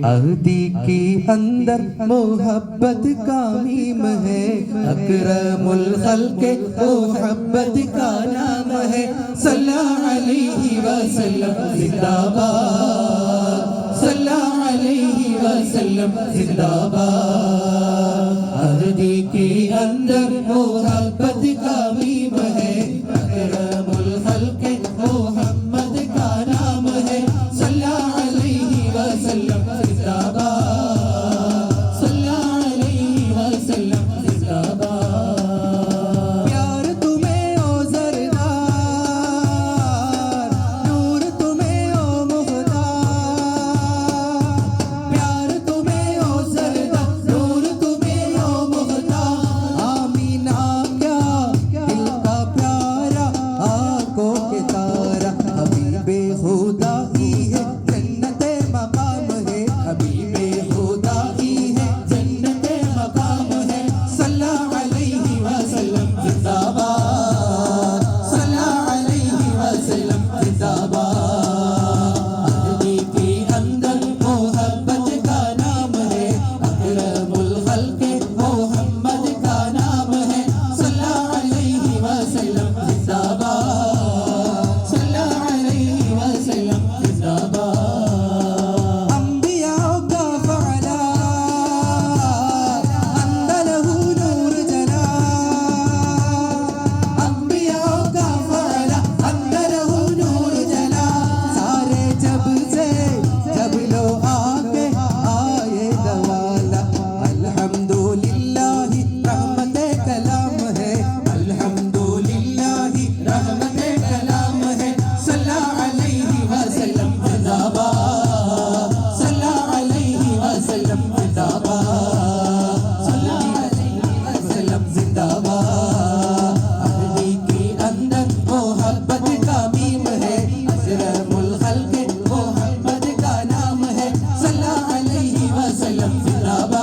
अहदी की अंदर मोहब्बत का मीम है, अकरमुल खल्क़ मोहब्बत का नाम है। सल्लल्लाहु अलैहि वसल्लम जिंदाबाद, सल्लल्लाहु अलैहि वसल्लम जिंदाबाद। अहदी के अंदर मोहब्बत का मीम है, अकरमुल खल्क़ मोहम्मद का नाम है। सल्लल्लाहु अलैहि वसल्लम जिंदाबाद, सल्लल्लाहु अलैहि वसल्लम जिंदाबाद। प्यार तुम्हें ओ ज़रदार, नूर तुम्हें ओ मुख्तार। प्यार तुम्हें ओ ज़रदार, नूर तुम्हें ओ मुख्तार। आमीना क्या दिल का प्यारा, आंखों के तारा। हबीबे खुदा ही है, जन्नते मकाम है। हबीबे खुदा ही है, जन्नते मकाम है। सल्लल्लाहु अलैहि वसल्लम जिंदाबाद, सल्लल्लाहु अलैहि वसल्लम जिंदाबाद। अहदी के अंदर मोहब्बत का नाम है, अकरमुल खल्क़ मोहम्मद का नाम है। सल्लल्लाहु अलैहि वसल्लम जिंदाबाद, सल्लल्लाहु अलैहि वसल्लम जिंदाबाद। अंबियाओं का फ़अला अंदलहु नूर जला, अंबियाओं का फ़अला अंदलहु नूर जला। सारे जब से जब लो आके आए दवाला। अल्हम्दुलिल्लाह रहमते कलाम है, अल्हम्दुलिल्लाह रहमते कलाम है। सल्लल्लाहु अलैहि वसल्लम जिंदाबाद, सल्लल्लाहु अलैहि वसल्लम जिंदाबाद, सल्लल्लाहु अलैहि वसल्लम जिंदाबाद। अहदी के अंदर मोहब्बत का मीम है, अशरफुल खल्क़ मोहम्मद का नाम है। सल्लल्लाहु अलैहि वसल्लम जिंदाबाद।